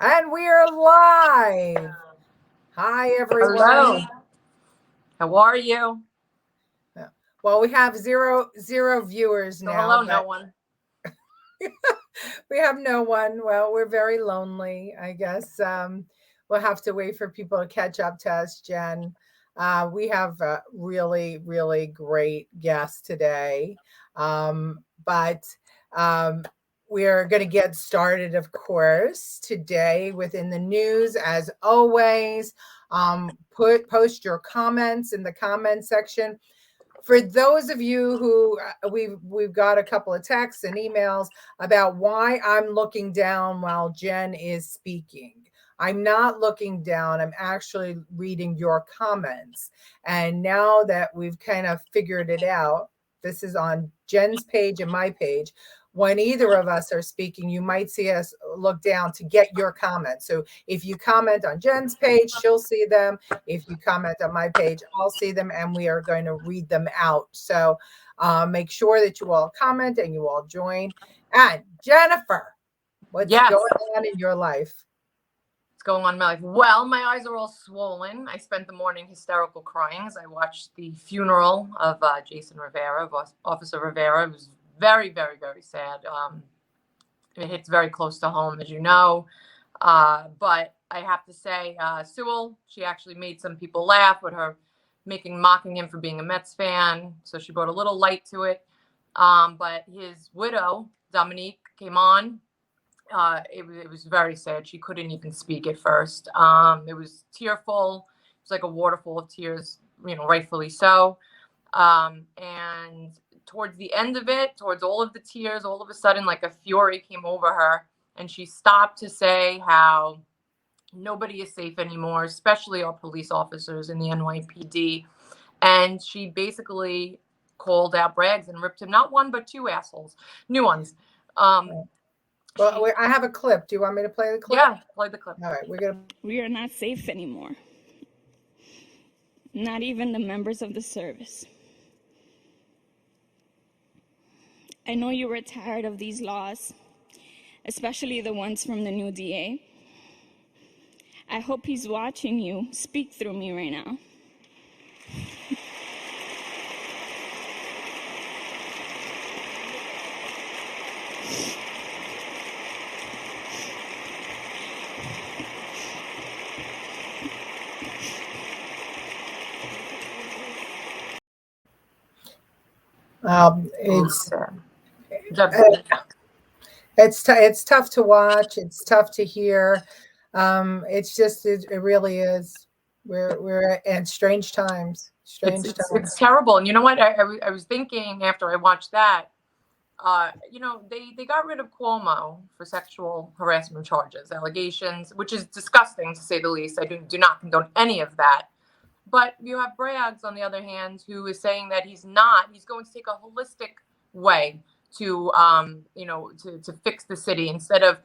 And we are live. Hi, everyone. Hello. How are you? Well, we have zero viewers now. Hello, no one. We have no one. Well, we're very lonely, I guess. We'll have to wait for people to catch up to us, Jen. We have a really, really great guest today. But we're going to get started, of course, today within the news, as always. Post your comments in the comment section. For those of you who we've got a couple of texts and emails about why I'm looking down while Jen is speaking. I'm not looking down. I'm actually reading your comments. And now that we've kind of figured it out, this is on Jen's page and my page. When either of us are speaking, you might see us look down to get your comments. So if you comment on Jen's page, she'll see them. If you comment on my page, I'll see them, and we are going to read them out. So make sure that you all comment and you all join. And Jennifer, what's going on in your life? What's going on in my life? Well, my eyes are all swollen. I spent the morning hysterical crying as I watched the funeral of Jason Rivera, Officer Rivera. It was very, very, very sad. It hits very close to home, as you know. But I have to say, Sewell, she actually made some people laugh with her mocking him for being a Mets fan. So she brought a little light to it. But his widow, Dominique, came on. It was very sad. She couldn't even speak at first. It was tearful. It was like a waterfall of tears, rightfully so. And towards the end of it, towards all of the tears, all of a sudden, like a fury came over her, and she stopped to say how nobody is safe anymore, especially our police officers in the NYPD. And she basically called out Braggs and ripped him, not one, but two assholes, new ones. Well, I have a clip. Do you want me to play the clip? Yeah, play the clip. All right, We are not safe anymore. Not even the members of the service. I know you were tired of these laws, especially the ones from the new DA. I hope he's watching you speak through me right now. It's tough to watch. It's tough to hear. It's just it really is. We're in strange times. It's terrible. And you know what? I was thinking after I watched that. They got rid of Cuomo for sexual harassment charges, allegations, which is disgusting to say the least. I do not condone any of that. But you have Braggs, on the other hand, who is saying that he's going to take a holistic way to fix the city instead of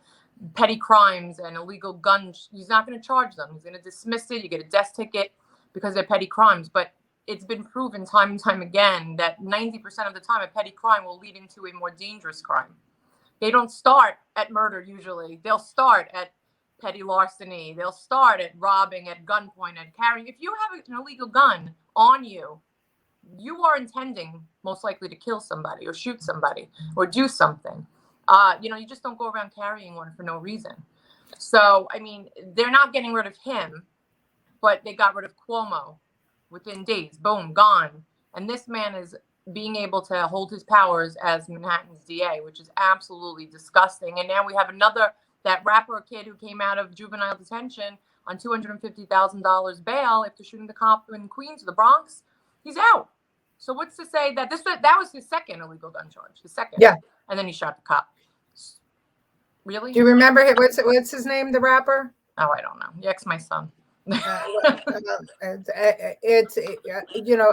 petty crimes and illegal guns. He's not going to charge them. He's going to dismiss it. You get a death ticket because they're petty crimes. But it's been proven time and time again that 90% of the time a petty crime will lead into a more dangerous crime. They don't start at murder usually. They'll start at petty larceny. They'll start at robbing, at gunpoint, at carrying. If you have an illegal gun on you, you are intending most likely to kill somebody or shoot somebody or do something. You just don't go around carrying one for no reason. So, I mean, they're not getting rid of him, but they got rid of Cuomo within days. Boom, gone. And this man is being able to hold his powers as Manhattan's DA, which is absolutely disgusting. And now we have that rapper kid who came out of juvenile detention on $250,000 bail after shooting the cop in Queens, the Bronx. He's out. So what's to say that that was his second illegal gun charge? His second. Yeah. And then he shot the cop. Really? Do you remember what's his name, the rapper? Oh, I don't know. He ex my son.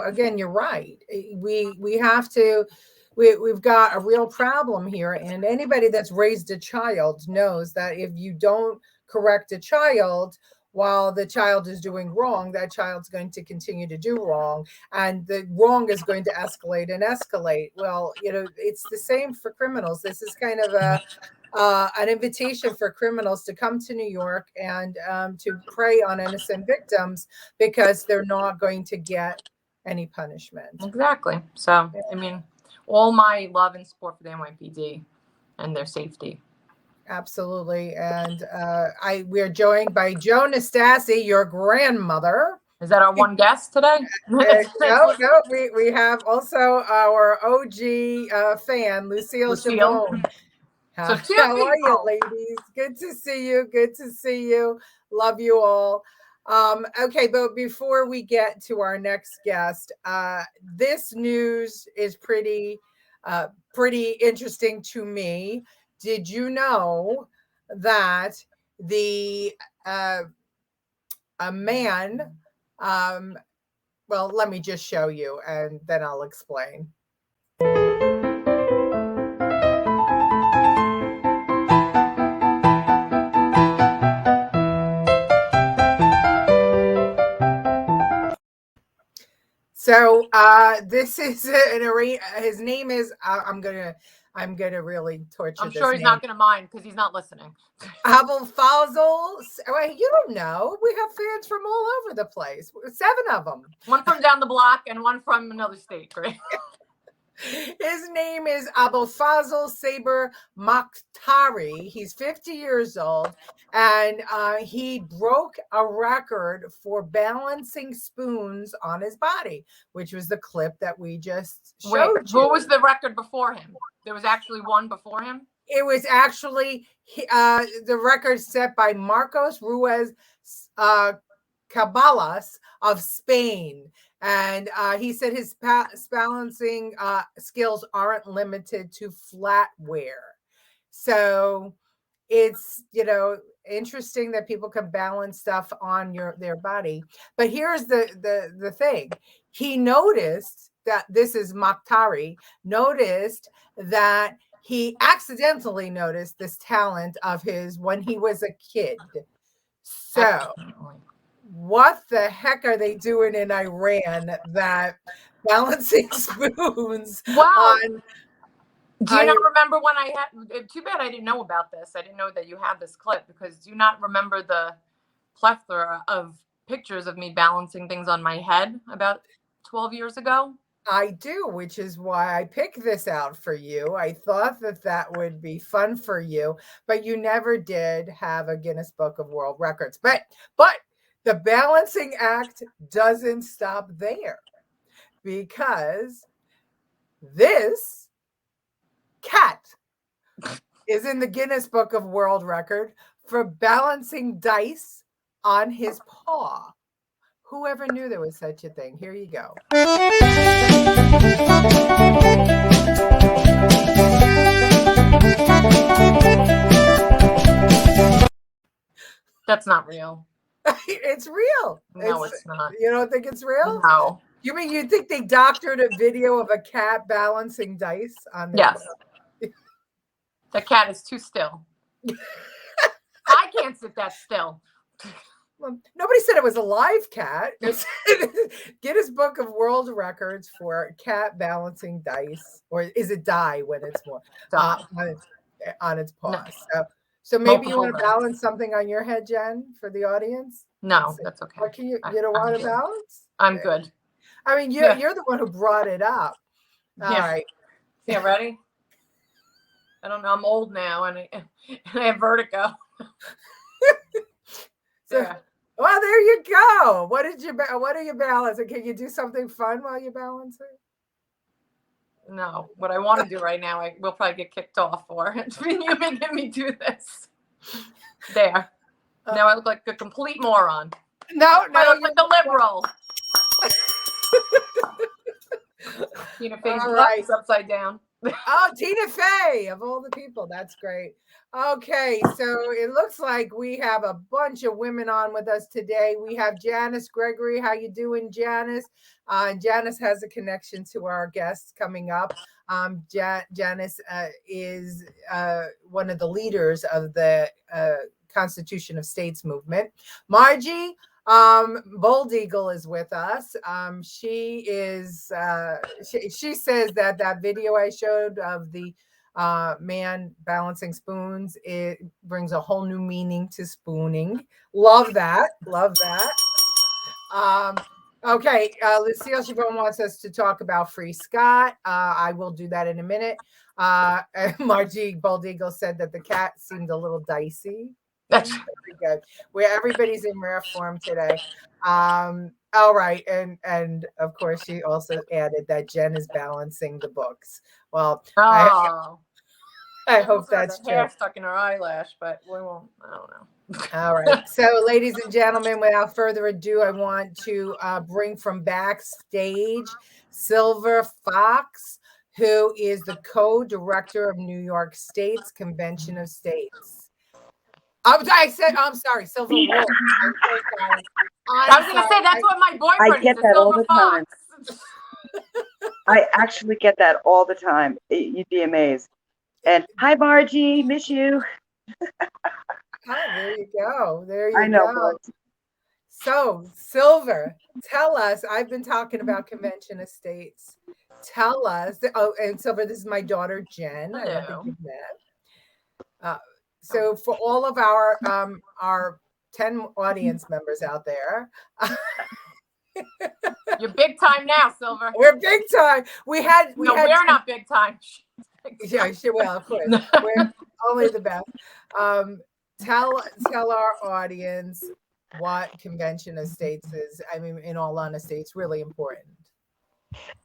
Again, you're right. We have to. We've got a real problem here, and anybody that's raised a child knows that if you don't correct a child while the child is doing wrong, that child's going to continue to do wrong, and the wrong is going to escalate and escalate. Well, it's the same for criminals. This is kind of an invitation for criminals to come to New York and to prey on innocent victims because they're not going to get any punishment. Exactly. So, I mean, all my love and support for the NYPD and their safety. Absolutely. And we're joined by Jo Nastasi, your grandmother. Is that our one guest today? No, we have also our OG fan, Lucille Chavone. So How are you, ladies? Good to see you. Good to see you. Love you all. Okay, but before we get to our next guest, this news is pretty interesting to me. Did you know that a man, well, let me just show you and then I'll explain. So this is his name is I'm gonna really torture. I'm sure he's not gonna mind because he's not listening. Abel Fazal. Wait, you don't know. We have fans from all over the place. 7 of them. One from down the block and one from another state, right? His name is Abul Fazal Saber Makhtari. He's 50 years old, and he broke a record for balancing spoons on his body, which was the clip that we just showed you. What was the record before him? There was actually one before him? It was actually the record set by Marcos Ruiz Cabalas of Spain. And he said his balancing skills aren't limited to flatware. So it's, interesting that people can balance stuff on their body. But here's the thing. He noticed that this is Makhtari, noticed that he accidentally noticed this talent of his when he was a kid. So what the heck are they doing in Iran that balancing spoons on? Do you not remember when I had, too bad I didn't know about this. I didn't know that you had this clip because do you not remember the plethora of pictures of me balancing things on my head about 12 years ago? I do, which is why I picked this out for you. I thought that would be fun for you, but you never did have a Guinness Book of World Records. But the balancing act doesn't stop there because this cat is in the Guinness Book of World Record for balancing dice on his paw. Whoever knew there was such a thing? Here you go. That's not real. It's real. No, it's not. You don't think it's real? No. You mean you think they doctored a video of a cat balancing dice on their Yes. The cat is too still. I can't sit that still. Well, nobody said it was a live cat. Guinness Book of World Records for cat balancing dice, or is it die when it's more on its paw? No. So maybe you want to balance something on your head, Jen, for the audience? No, that's okay. Or you don't want to balance? I'm good. I mean, you're the one who brought it up. All right. Yeah, ready? I don't know. I'm old now, and I have vertigo. Well, there you go. What are you balancing? Can you do something fun while you balance it? No. What I want to do right now, I will probably get kicked off for. You making me do this. There. Now I look like a complete moron. No, I look like a liberal. Tina Fey's butt upside down. Oh, Tina Fey, of all the people. That's great. Okay, so it looks like we have a bunch of women on with us today. We have Janice Gregory. How you doing, Janice? Janice has a connection to our guests coming up. Janice is one of the leaders of the Constitution of States movement. Margie Bold Eagle is with us. She is. She says that video I showed of the man balancing spoons. It brings a whole new meaning to spooning. Love that. Love that. Okay, Lucille Chabon wants us to talk about Free Scott. I will do that in a minute. Margie Bald Eagle said that the cat seemed a little dicey. That's Very good. Where everybody's in rare form today. All right, and of course she also added that Jen is balancing the books. Well, oh. I I hope almost had that's the hair true. stuck in her eyelash, but we won't. I don't know. All right. So, ladies and gentlemen, without further ado, I want to bring from backstage Silver Fox, who is the co-director of New York State's Convention of States. I'm sorry, Silver Wolf. I'm so sorry. I was going to say that's what my I boyfriend get is, a that all silver the time. fox. I actually get that all the time. You'd be amazed. And hi, Margie, miss you. There you go. There I you know, go. but So, Silver, tell us. I've been talking about Convention of States. Tell us. Oh, and Silver, this is my daughter Jen. I don't think Hello. you've met. So, for all of our 10 audience members out there, You're big time now, Silver. we're big time. We had No, we're 10 not big time. Yeah, sure. Well, of course, we're only the best. Tell our audience what Convention of States is. I mean, in all honesty, it's really important.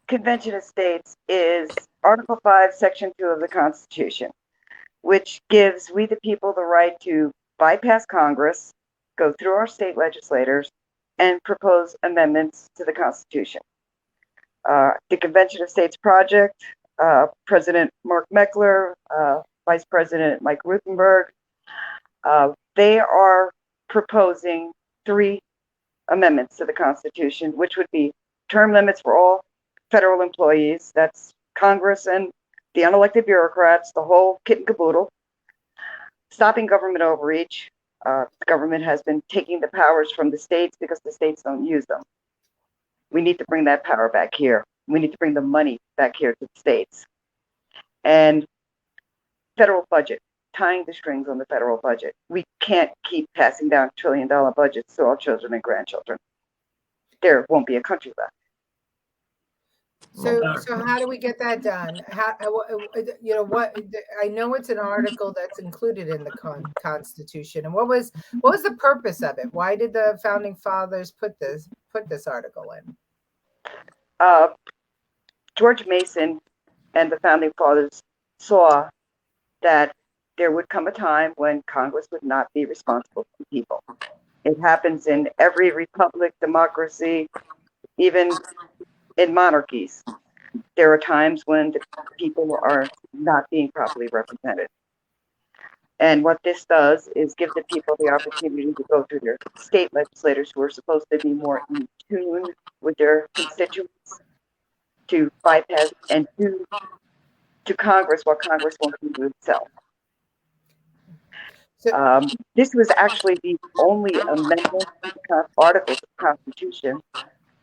Convention of States is Article 5, Section 2 of the Constitution, which gives we the people the right to bypass Congress, go through our state legislators, and propose amendments to the Constitution. The Convention of States project, President Mark Meckler, Vice President Mike Ruthenberg, they are proposing 3 amendments to the Constitution, which would be term limits for all federal employees. That's Congress and the unelected bureaucrats, the whole kit and caboodle. Stopping government overreach. The government has been taking the powers from the states because the states don't use them. We need to bring that power back here. We need to bring the money back here to the states. And federal budget, tying the strings on the federal budget. We can't keep passing down $1 trillion budgets to our children and grandchildren. There won't be a country left. So how do we get that done? What I know it's an article that's included in the Constitution. And what was the purpose of it? Why did the founding fathers put this article in? George Mason and the founding fathers saw that there would come a time when Congress would not be responsible for the people. It happens in every republic, democracy, even in monarchies. There are times when the people are not being properly represented. And what this does is give the people the opportunity to go through their state legislators who are supposed to be more in tune with their constituents, to bypass and do to Congress what Congress won't do to itself. This was actually the only amendment to the article of the Constitution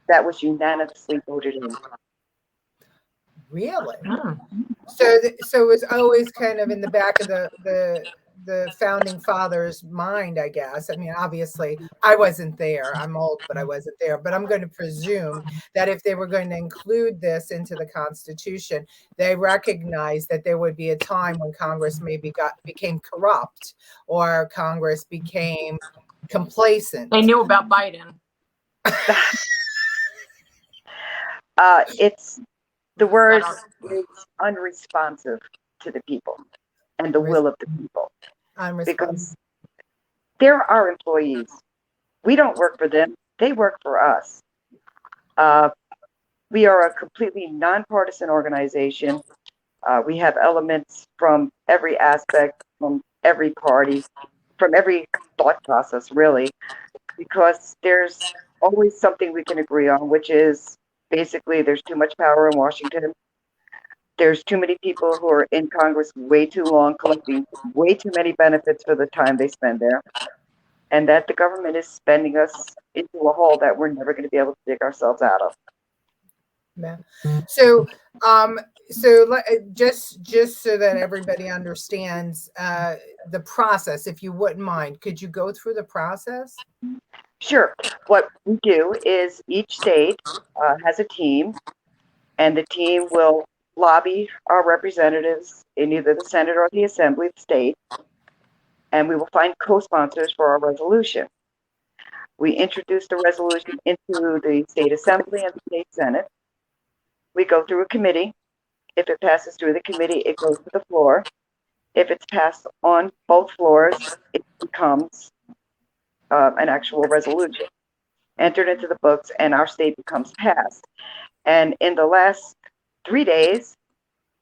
that was unanimously voted in. Really? So it was always kind of in the back of the founding fathers' mind, I guess. I mean, obviously, I wasn't there. I'm old, but I wasn't there. But I'm going to presume that if they were going to include this into the Constitution, they recognized that there would be a time when Congress maybe became corrupt or Congress became complacent. They knew about Biden. It's the word is unresponsive to the people and the will of the people. Because they're our employees. We don't work for them. They work for us. We are a completely nonpartisan organization. We have elements from every aspect, from every party, from every thought process, really, because there's always something we can agree on, which is basically there's too much power in Washington. There's too many people who are in Congress way too long, collecting way too many benefits for the time they spend there, and that the government is spending us into a hole that we're never going to be able to dig ourselves out of. Yeah. So, just so that everybody understands the process, if you wouldn't mind, could you go through the process? Sure. What we do is each state has a team, and the team will lobby our representatives in either the Senate or the Assembly of the state, and we will find co-sponsors for our resolution. We introduce the resolution into the state assembly and the state senate. We go through a committee. If it passes through the committee, it goes to the floor. If it's passed on both floors, it becomes an actual resolution entered into the books, and our state becomes passed. And in the last 3 days,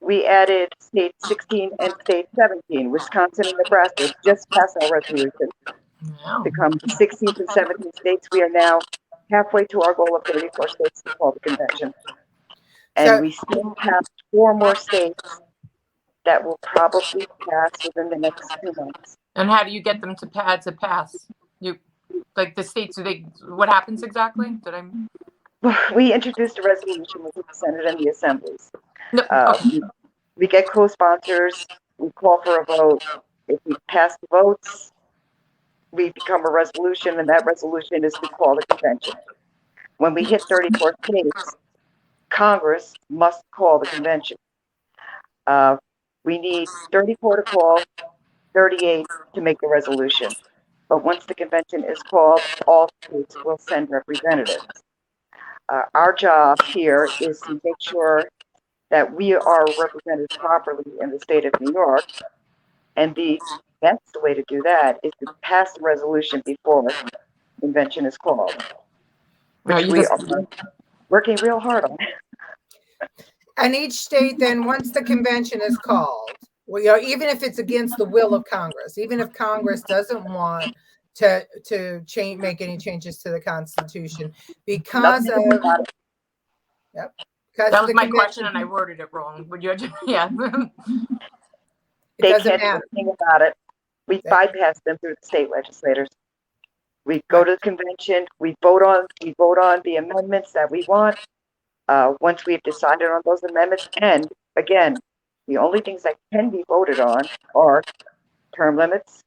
we added state 16 and state 17. Wisconsin and Nebraska just passed our resolution. Wow. Become the 16th and 17th states. We are now halfway to our goal of 34 states to call the convention. And So, we still have 4 more states that will probably pass within the next 2 months. And how do you get them to pass? You like the states? What happens exactly? We introduced a resolution with the Senate and the assemblies. No. Okay. We get co-sponsors. We call for a vote. If we pass the votes, we become a resolution, and that resolution is to call the convention. When we hit 34 states, Congress must call the convention. We need 34 to call, 38 to make the resolution. But once the convention is called, all states will send representatives. Our job here is to make sure that we are represented properly in the state of New York. And the best way to do that is to pass the resolution before the convention is called, which we are working real hard on. and each state then, once the convention is called, even if it's against the will of Congress, even if Congress doesn't want to make any changes to the Constitution because of That because was the my convention, question, and I worded it wrong. Would you? Yeah. it They doesn't can't do matter. anything about it. We Yeah. bypass them through the state legislators. We go to the convention. We vote on the amendments that we want. Once we've decided on those amendments, and again, the only things that can be voted on are term limits,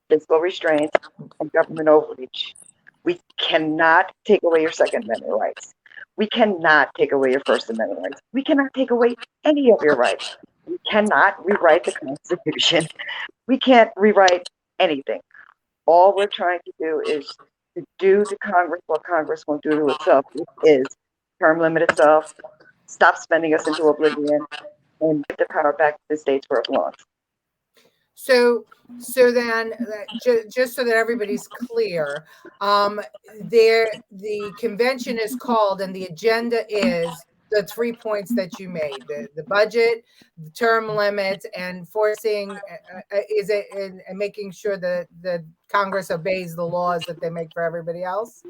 fiscal restraints, and government overreach. We cannot take away your Second Amendment rights. We cannot take away your First Amendment rights. We cannot take away any of your rights. We cannot rewrite the Constitution. We can't rewrite anything. All we're trying to do is to do to Congress what Congress won't do to itself, which is term limit itself, stop spending us into oblivion, and give the power back to the states where it belongs. So then, just so that everybody's clear, the convention is called, and the agenda is the 3 points that you made: the budget, the term limits, and forcing and making sure that the Congress obeys the laws that they make for everybody else.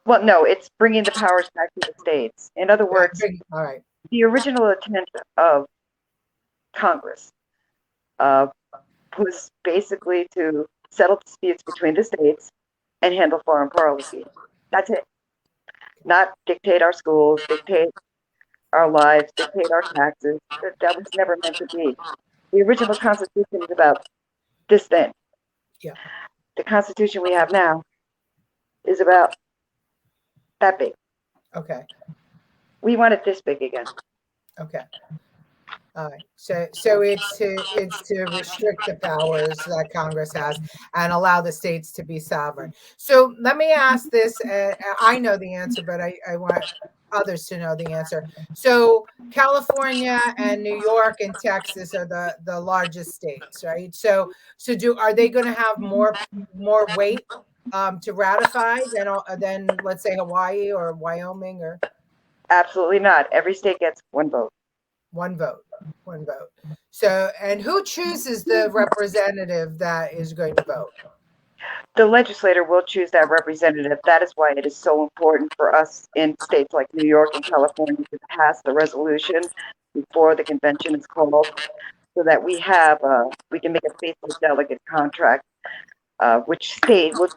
Well, no, it's bringing the powers back to the states. In other words, All right. the original intent of Congress was basically to settle disputes between the states and handle foreign policy. That's it. Not dictate our schools, dictate our lives, dictate our taxes. That was never meant to be. The original Constitution is about this thing. Yeah. The Constitution we have now is about that big. Okay. We want it this big again. Okay. All right. So it's to restrict the powers that Congress has and allow the states to be sovereign. So let me ask this. I know the answer, but I want others to know the answer. So California and New York and Texas are the largest states, right? So are they going to have more weight to ratify than let's say Hawaii or Wyoming or? Absolutely not. Every state gets one vote. One vote. So, and who chooses the representative that is going to vote? The legislator will choose that representative. That is why it is so important for us in states like New York and California to pass the resolution before the convention is called, so that we can make a faithful delegate contract, which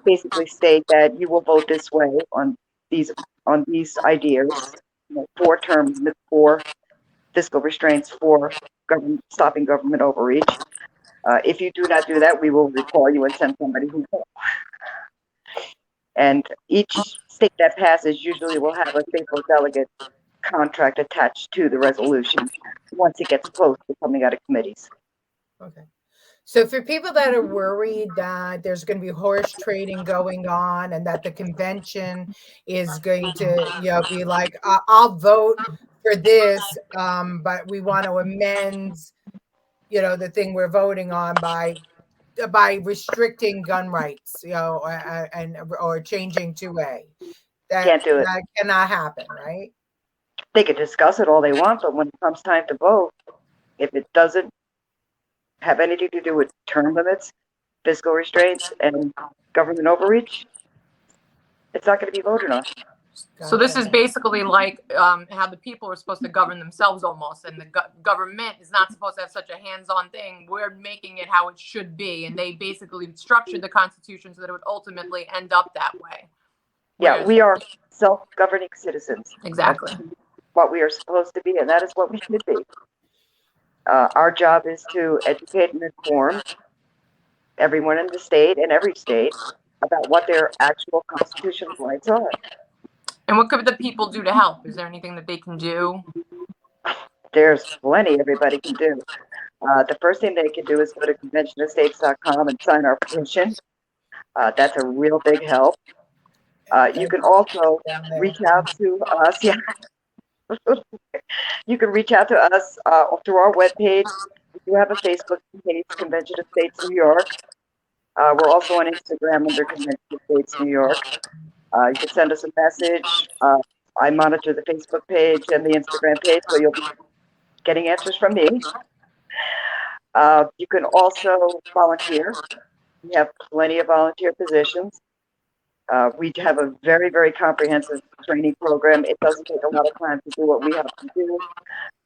basically state that you will vote this way on these ideas, 4-term limits for fiscal restraints for stopping government overreach. If you do not do that, we will recall you and send somebody who will. And each state that passes usually will have a faithful delegate contract attached to the resolution once it gets close to coming out of committees. Okay. So for people that are worried that there's going to be horse trading going on and that the convention is going to, be like, I'll vote for this, but we want to amend, the thing we're voting on by restricting gun rights, or changing 2A. Can't do it. That cannot happen, right? They can discuss it all they want, but when it comes time to vote, if it doesn't have anything to do with term limits, fiscal restraints, and government overreach, it's not going to be voted on. So this is basically like how the people are supposed to govern themselves almost, and the government is not supposed to have such a hands-on thing. We're making it how it should be, and they basically structured the Constitution so that it would ultimately end up that way. Yeah, we are self-governing citizens. Exactly. That's what we are supposed to be, and that is what we should be. Our job is to educate and inform everyone in the state and every state about what their actual constitutional rights are. And what could the people do to help? Is there anything that they can do? There's plenty everybody can do. The first thing they can do is go to conventionofstates.com and sign our petition. That's a real big help. You can also reach out to us. Yeah. You can reach out to us through our webpage. We do have a Facebook page, Convention of States New York. We're also on Instagram under Convention of States New York. You can send us a message. I monitor the Facebook page and the Instagram page, so you'll be getting answers from me. You can also volunteer. We have plenty of volunteer positions. We have a very, very comprehensive training program. It doesn't take a lot of time to do what we have to do.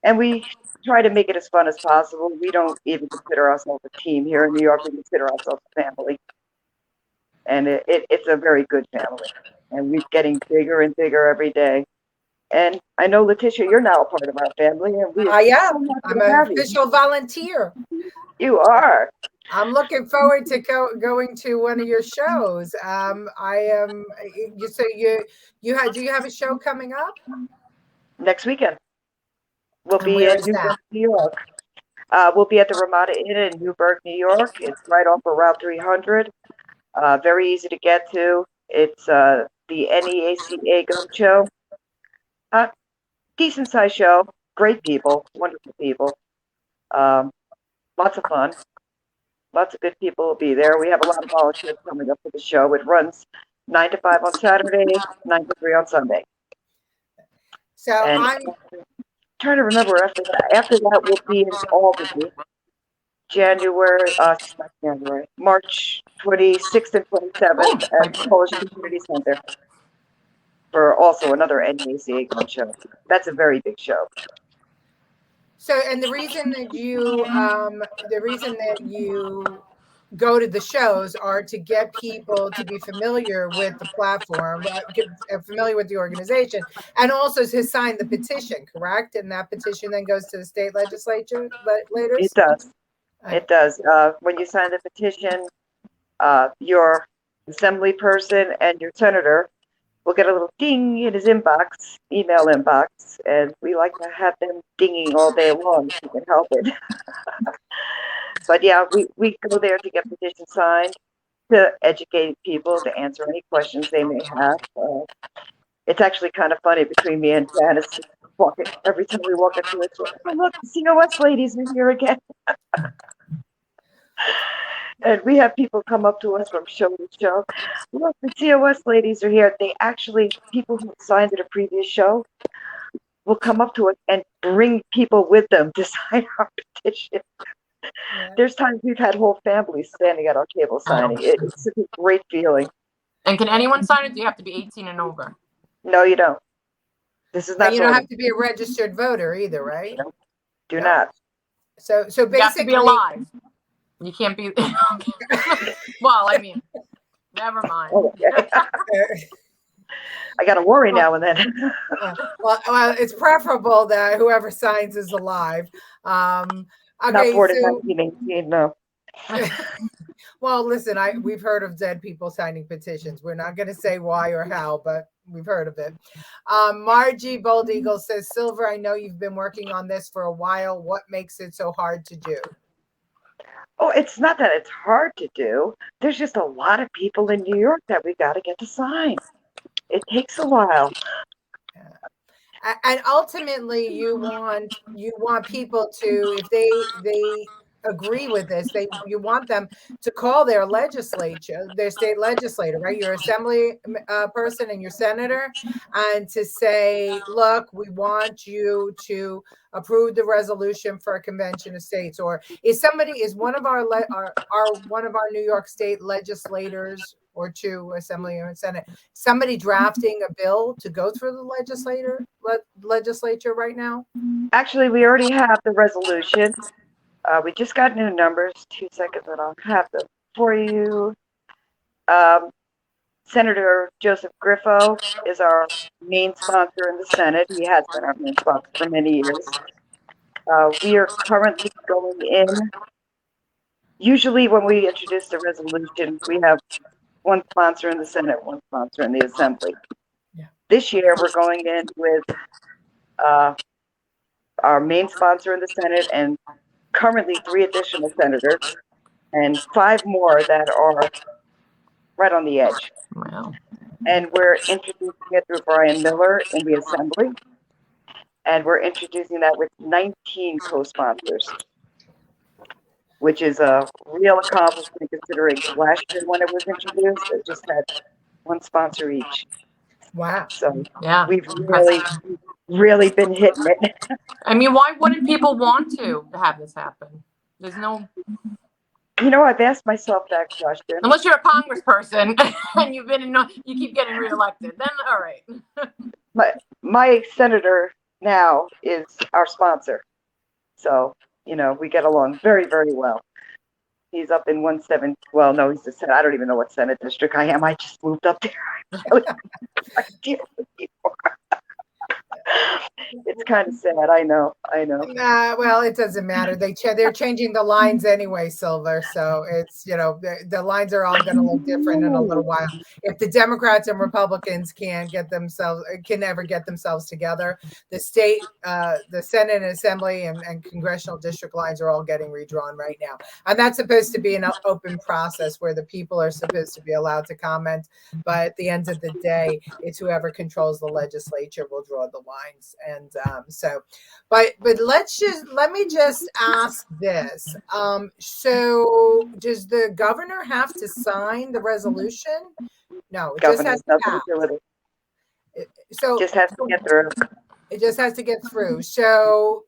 And we try to make it as fun as possible. We don't even consider ourselves a team here in New York. We consider ourselves a family. And it's a very good family. And we're getting bigger and bigger every day. And I know, Leticia, you're now a part of our family. And we I am. I'm an official volunteer. You are. I'm looking forward to going to one of your shows. I am. You say you do you have a show coming up next weekend? We'll and be in Newburgh, New York. We'll be at the Ramada Inn in Newburgh, New York. It's right off of Route 300. Very easy to get to. It's the NEACA Gun Show. Decent sized show. Great people. Wonderful people. Lots of fun. Lots of good people will be there. We have a lot of volunteers coming up for the show. It runs 9 to 5 on Saturday, 9 to 3 on Sunday. So and I'm trying to remember after that. After that, we'll be in Albany, March 26th and 27th at Polish Community Center for also another NACA gun show. That's a very big show. So, and the reason that you go to the shows are to get people to be familiar with the platform, get familiar with the organization, and also to sign the petition, correct? And that petition then goes to the state legislators? It does. It does. When you sign the petition, your assembly person and your senator will get a little ding in his inbox, email inbox, and we like to have them dinging all day long if we can help it. But yeah, we go there to get petitions signed, to educate people, to answer any questions they may have. It's actually kind of funny between me and Janice. Every time we walk into it, oh, look, the COS ladies are here again. And we have people come up to us from show to show. Look, the COS ladies are here. People who signed at a previous show will come up to us and bring people with them to sign our petition. Yeah. There's times we've had whole families standing at our table signing. It's a great feeling. And can anyone sign it? Do you have to be 18 and over? No, you don't. This is not. And you don't have to be a registered voter either, right? No, do not. So basically, you have to be alive. You can't be. Well, I mean, never mind. I got to worry now and then. Well, it's preferable that whoever signs is alive. Not Okay, bored in so 1918, no. well, listen, we've heard of dead people signing petitions. We're not going to say why or how, but we've heard of it. Margie Bold Eagle says, Silver, I know you've been working on this for a while. What makes it so hard to do? Oh, it's not that it's hard to do. There's just a lot of people in New York that we got to get to sign. It takes a while. And ultimately you want people to, if they agree with this, you want them to call their legislature, their state legislator, right, your assembly person and your senator, and to say, look, we want you to approve the resolution for a convention of states. Or is one of our one of our New York state legislators, or two, assembly and senate, somebody drafting a bill to go through the legislature right now? Actually, we already have the resolution. We just got new numbers. 2 seconds, and I'll have them for you. Senator Joseph Griffo is our main sponsor in the Senate. He has been our main sponsor for many years. We are currently going in. Usually when we introduce the resolution, we have one sponsor in the Senate, one sponsor in the Assembly. Yeah. This year, we're going in with our main sponsor in the Senate and currently 3 additional senators and 5 more that are right on the edge. Wow. And we're introducing it through Brian Miller in the Assembly. And we're introducing that with 19 co-sponsors, which is a real accomplishment considering last year when it was introduced, it just had one sponsor each. Wow. So Yeah. we've really been hitting it. I mean, why wouldn't people want to have this happen? There's no, You know, I've asked myself that question. unless you're a congressperson and you keep getting reelected, then all right. My senator now is our sponsor. So, you know, we get along very, very well. He's up in 17. Well, no, he's the Senate. I don't even know what Senate district I am. I just moved up there. I deal with people. It's kind of sad. I know. Well, it doesn't matter. They're changing the lines anyway, Silver. So it's, the lines are all going to look different in a little while. If the Democrats and Republicans can ever get themselves together, the state, the Senate and Assembly and congressional district lines are all getting redrawn right now. And that's supposed to be an open process where the people are supposed to be allowed to comment. But at the end of the day, it's whoever controls the legislature will draw the lines. And but let me just ask this. So does the governor have to sign the resolution? No, it just has to pass. So just has to get through. It just has to get through. So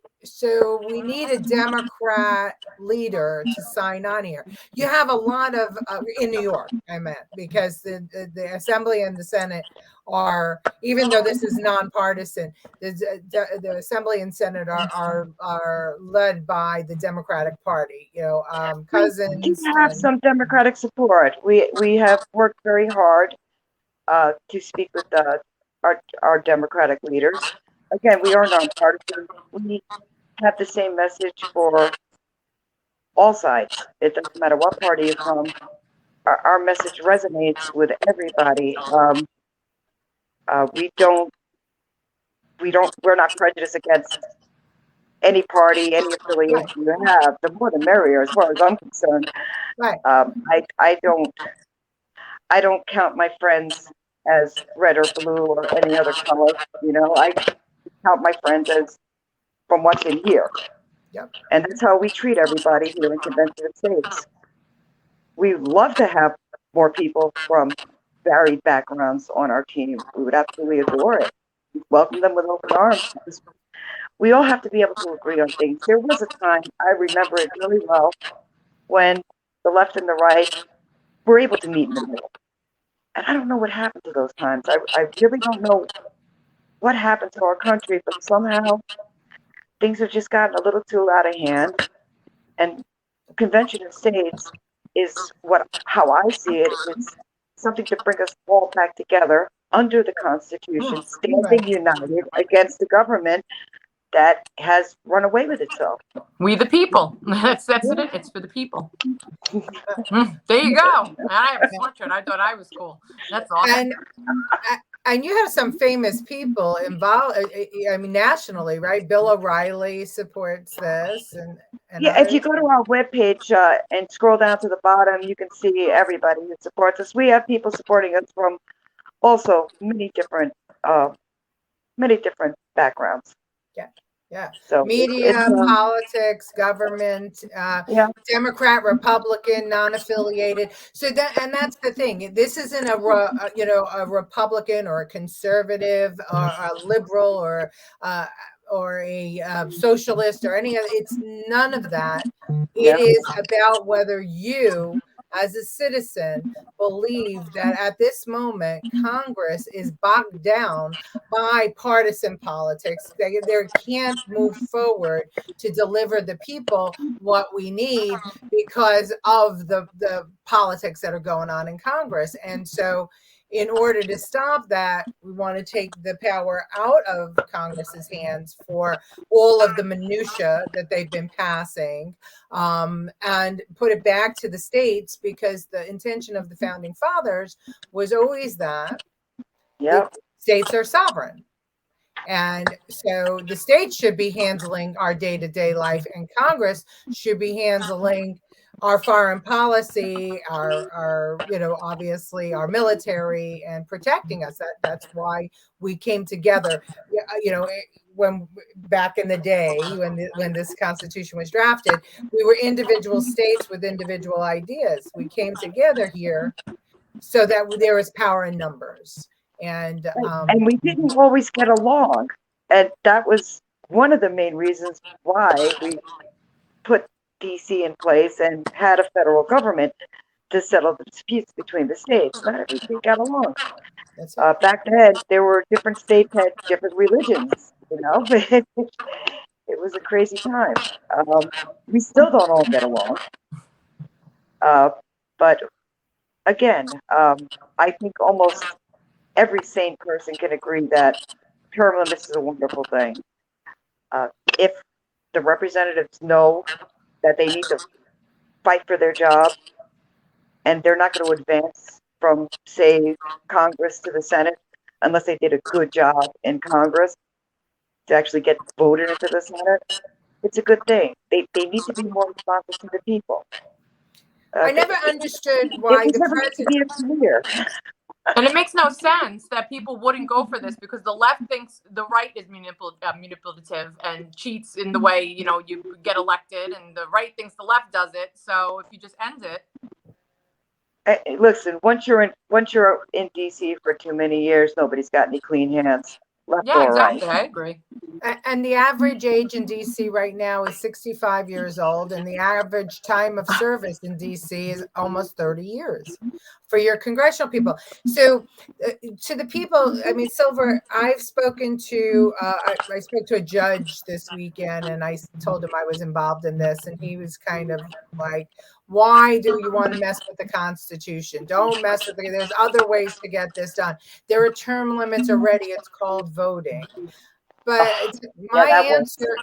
we need a Democrat leader to sign on here. You have a lot of in New York, I meant, because the Assembly and the Senate are, even though this is nonpartisan, the Assembly and Senate are led by the Democratic Party. Cousins. We have some Democratic support. We have worked very hard to speak with our Democratic leaders. Again, we are nonpartisan. We have the same message for all sides. It doesn't matter what party you're from. Our message resonates with everybody. We're not prejudiced against any party, any affiliation you have. The more the merrier, as far as I'm concerned. Right. I don't count my friends as red or blue or any other color. I count my friends as from what's in here. Yep. And that's how we treat everybody here in Convention of States. We love to have more people from varied backgrounds on our team. We would absolutely adore it. Welcome them with open arms. We all have to be able to agree on things. There was a time, I remember it really well, when the left and the right were able to meet in the middle. And I don't know what happened to those times. I really don't know what happened to our country, but somehow things have just gotten a little too out of hand. And Convention of States is how I see it, is something to bring us all back together under the Constitution, standing Right. united against the government that has run away with itself. We the people. That's it. It's for the people. There you go. I have a sweatshirt. I thought I was cool. That's awesome. And you have some famous people involved. I mean, nationally, right? Bill O'Reilly supports this, and Yeah, if you others. go to our webpage and scroll down to the bottom, you can see everybody who supports us. We have people supporting us from also many different backgrounds. Yeah. So Media, politics, government, yeah, Democrat, Republican, non-affiliated. So that's the thing. This isn't a Republican or a conservative or a liberal or a socialist or any other. It's none of that. It yeah, is about whether you, as a citizen, believe that at this moment Congress is bogged down by partisan politics. They can't move forward to deliver the people what we need because of the politics that are going on in Congress. And so in order to stop that, we want to take the power out of Congress's hands for all of the minutia that they've been passing, and put it back to the states, because the intention of the founding fathers was always that yeah. the states are sovereign. And so the states should be handling our day-to-day life, and Congress should be handling our foreign policy, our obviously our military, and protecting us. That's why we came together. When back in the day when this Constitution was drafted, we were individual states with individual ideas. We came together here so that there was power in numbers. And And we didn't always get along, and that was one of the main reasons why we put DC in place and had a federal government to settle the disputes between the states. Not everybody got along. that's it. Back then, there were different states had different religions, but it was a crazy time. We still don't all get along, but again, I think almost every sane person can agree that term limits is a wonderful thing. If the representatives know that they need to fight for their job and they're not going to advance from, say, Congress to the Senate unless they did a good job in Congress to actually get voted into the Senate, it's a good thing. They need to be more responsive to the people. I never understood It why was the never meant to be president. a career. And it makes no sense that people wouldn't go for this, because the left thinks the right is manipulative and cheats in the way, you get elected, and the right thinks the left does it. So if you just end it. Listen, once you're in DC for too many years, nobody's got any clean hands, left Yeah, or right. exactly. I agree. And the average age in DC right now is 65 years old, and the average time of service in DC is almost 30 years for your congressional people. So to the people, I mean, Silver, I've spoken to, I spoke to a judge this weekend, and I told him I was involved in this, and he was kind of like, why do you want to mess with the Constitution? Don't mess with it. There's other ways to get this done. There are term limits already. It's called voting. But my answer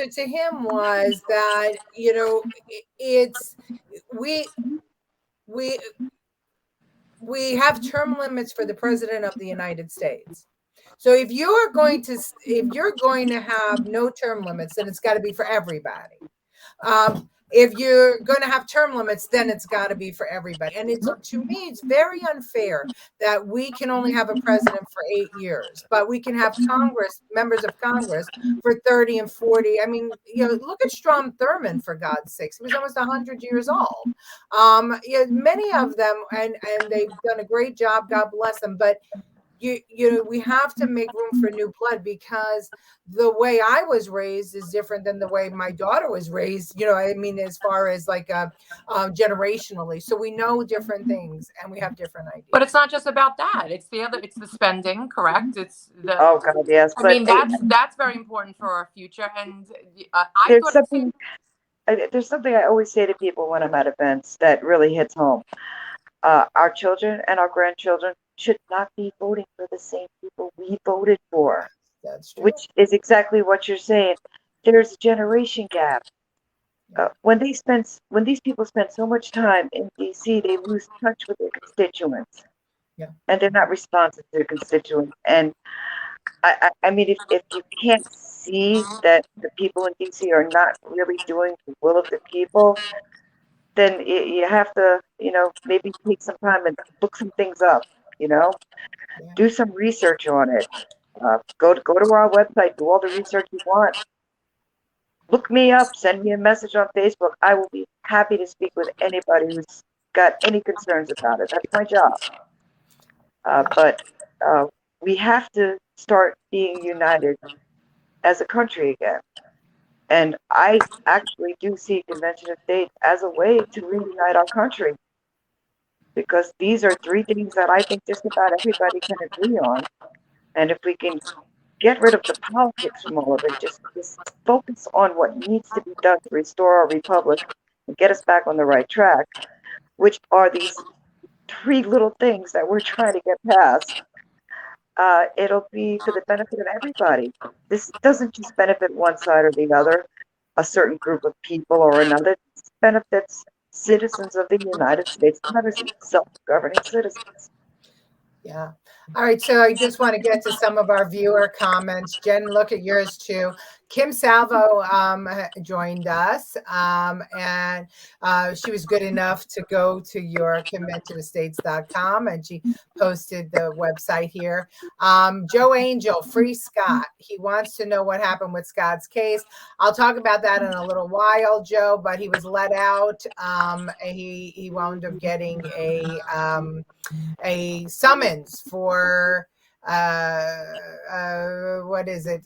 to him was that it's we have term limits for the president of the United States. So if you're going to have no term limits, then it's got to be for everybody. If you're going to have term limits, then it's got to be for everybody. And to me, it's very unfair that we can only have a president for 8 years, but we can have members of Congress for 30 and 40. I mean, look at Strom Thurmond, for God's sakes. He was almost 100 years old. Many of them, and they've done a great job. God bless them. But we have to make room for new blood, because the way I was raised is different than the way my daughter was raised. I mean, as far as like generationally, so we know different things and we have different ideas. But it's not just about that. It's the spending, correct? It's the. Oh God, yes. I mean, that's very important for our future. And there's something I always say to people when I'm at events that really hits home. Our children and our grandchildren should not be voting for the same people we voted for. That's true. Which is exactly what you're saying. There's a generation gap. When these people spend so much time in DC, they lose touch with their constituents. Yeah. And they're not responsive to their constituents. And I mean, if you can't see that the people in DC are not really doing the will of the people, then you have to, maybe take some time and look some things up, do some research on it. Go to our website, do all the research you want. Look me up, send me a message on Facebook. I will be happy to speak with anybody who's got any concerns about it. That's my job. But we have to start being united as a country again. And I actually do see Convention of States as a way to reunite our country. Because these are three things that I think just about everybody can agree on. And if we can get rid of the politics from all of it, just focus on what needs to be done to restore our republic and get us back on the right track, which are these three little things that we're trying to get past, it'll be for the benefit of everybody. This doesn't just benefit one side or the other, a certain group of people or another. This benefits citizens of the United States, members of self-governing citizens. Yeah. All right. So I just want to get to some of our viewer comments. Jen, look at yours too. Kim Salvo joined us, and she was good enough to go to your conventionofstates.com, and she posted the website here. Joe Angel, free Scott. He wants to know what happened with Scott's case. I'll talk about that in a little while, Joe, but he was let out. He wound up getting a summons for what is it?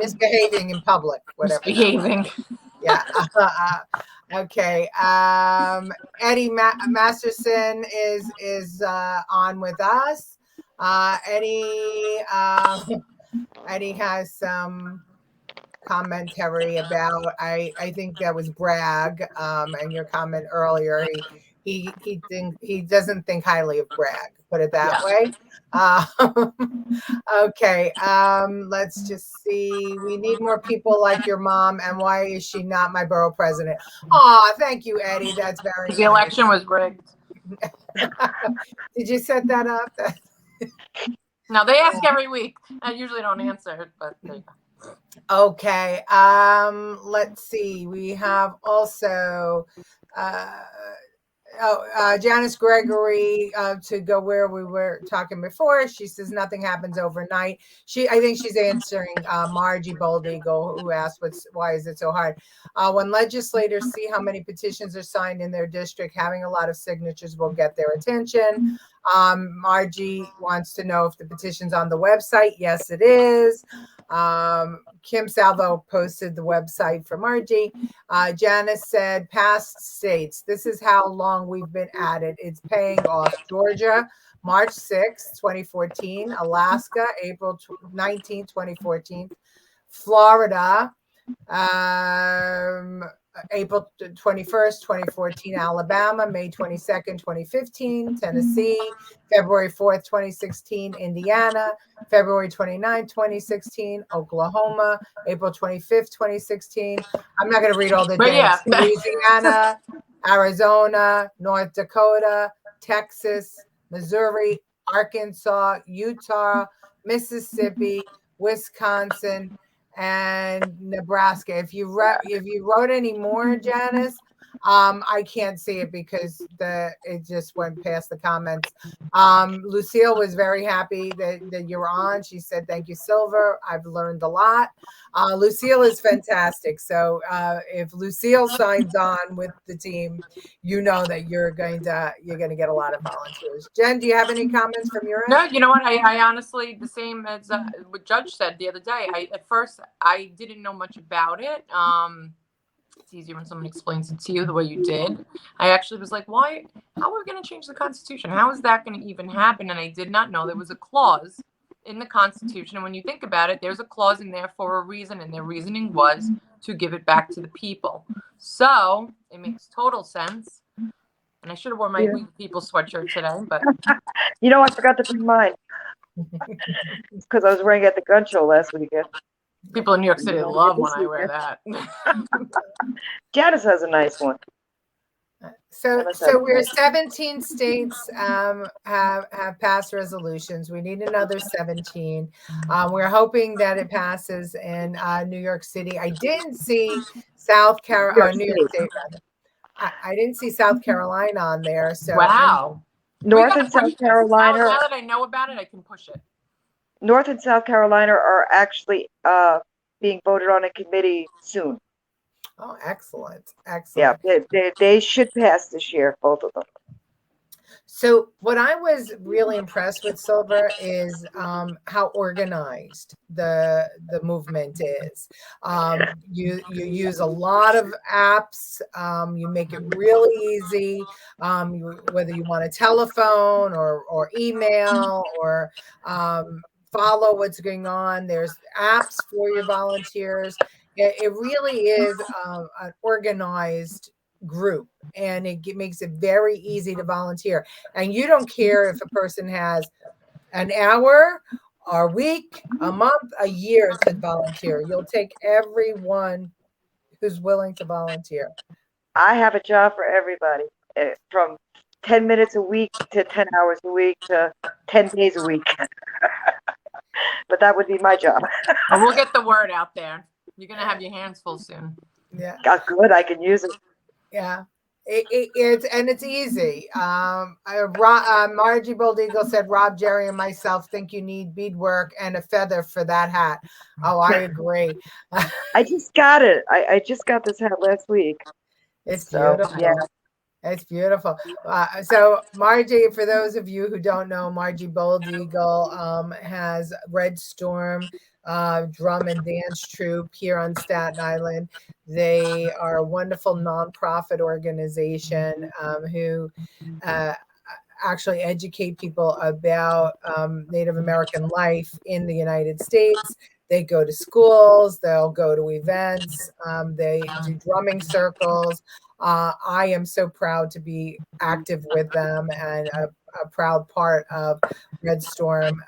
Misbehaving in public, whatever. Misbehaving. Yeah. Okay. Eddie Masterson is on with us. Eddie has some commentary about, I think that was Bragg, and your comment earlier. He doesn't think highly of Bragg, put it that way. Okay, let's just see. We need more people like your mom, and why is she not my borough president? Oh, thank you, Eddie. That's very nice. The election was rigged. Did you set that up? No, they ask every week. I usually don't answer, but there you go. Okay, let's see. We have also Janice Gregory, to go where we were talking before. She says nothing happens overnight. I think she's answering Margie Bold Eagle, who asked, why is it so hard? When legislators see how many petitions are signed in their district, having a lot of signatures will get their attention. Margie wants to know if the petition's on the website. Yes, it is. Kim Salvo posted the website for Margie. Janice said, past states, this is how long we've been at it. It's paying off. Georgia, March 6, 2014. Alaska, April 19, 2014. Florida, April 21st, 2014, Alabama, May 22nd, 2015, Tennessee, February 4th, 2016, Indiana, February 29th, 2016, Oklahoma, April 25th, 2016. I'm not going to read all the dates. Yeah. Louisiana, Arizona, North Dakota, Texas, Missouri, Arkansas, Utah, Mississippi, Wisconsin, and Nebraska. If you wrote any more, Janice, I can't see it because it just went past the comments. Lucille was very happy that you're on. She said, thank you, Silver. I've learned a lot. Lucille is fantastic. So if Lucille signs on with the team, you know that you're going to get a lot of volunteers. Jen, do you have any comments from your end? No, you know what? I honestly, the same as what Judge said the other day. At first I didn't know much about it. It's easier when someone explains it to you the way you did. I actually was like, why? How are we going to change the Constitution? How is that going to even happen? And I did not know there was a clause in the Constitution. And when you think about it, there's a clause in there for a reason. And their reasoning was to give it back to the people. So it makes total sense. And I should have worn my We the People sweatshirt today, but You know, I forgot to bring mine because I was wearing it at the gun show last weekend. People in New York City love when I wear that. Janice has a nice one. So we're 17 states have passed resolutions. We need another 17. We're hoping that it passes in New York City. I didn't see New York State rather. I didn't see South Carolina on there. So wow. North and South Carolina. Now that I know about it, I can push it. North and South Carolina are actually being voted on in committee soon. Oh, excellent. Excellent. Yeah, they should pass this year, both of them. So what I was really impressed with, Silver, is how organized the movement is. You use a lot of apps. You make it really easy, whether you want a telephone or email or follow what's going on. There's apps for your volunteers. It really is an organized group, and it makes it very easy to volunteer. And you don't care if a person has an hour, a week, a month, a year to volunteer. You'll take everyone who's willing to volunteer. I have a job for everybody, from 10 minutes a week to 10 hours a week to 10 days a week. But that would be my job. Well, we'll get the word out there. You're going to have your hands full soon. Yeah. Good. I can use it. Yeah. It's easy. Margie Bold Eagle said, Rob, Jerry, and myself think you need beadwork and a feather for that hat. Oh, I agree. I just got it. I just got this hat last week. It's beautiful. Yeah. It's beautiful. So Margie, for those of you who don't know, Margie Bold Eagle has Red Storm drum and dance troupe here on Staten Island. They are a wonderful nonprofit organization who actually educate people about Native American life in the United States. They go to schools, they'll go to events, they do drumming circles. I am so proud to be active with them and a proud part of Red Storm.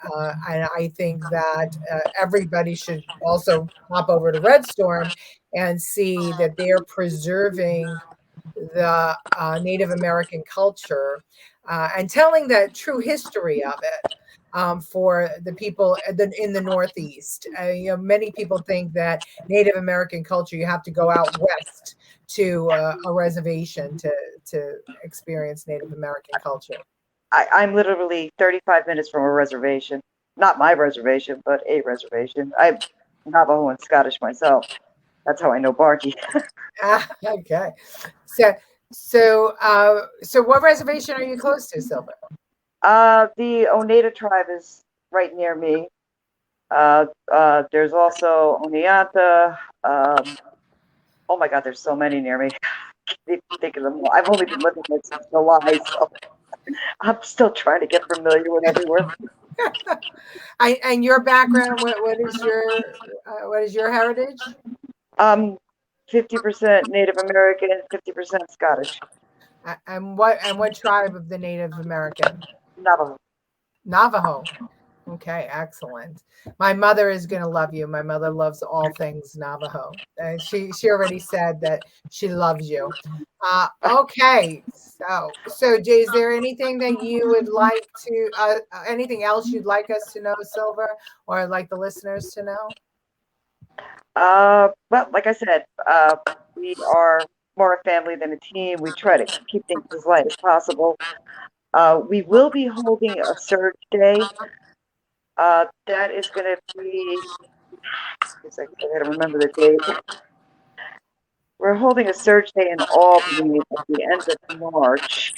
And I think that everybody should also hop over to Red Storm and see that they're preserving the Native American culture and telling the true history of it. For the people in the Northeast. Many people think that Native American culture, you have to go out west to a reservation to experience Native American culture. I'm literally 35 minutes from a reservation. Not my reservation, but a reservation. I'm Navajo and Scottish myself. That's how I know Barky. Okay. So what reservation are you close to, Silver? The Oneida tribe is right near me. There's also Oneanta. Oh my God, there's so many near me. I can't even think of them all. I've only been living there since July, so I'm still trying to get familiar with everywhere. And your background, what is your heritage? 50% Native American, 50% Scottish. And what tribe of the Native American? Navajo. Okay, excellent. My mother is going to love you. My mother loves all things Navajo. And she already said that she loves you. Okay, so Jay, is there anything that you would like to, anything else you'd like us to know, Silver, or like the listeners to know? Well, like I said, we are more a family than a team. We try to keep things as light as possible. We will be holding a surge day. That is going to be, I gotta remember the date. We're holding a surge day in Albany at the end of March,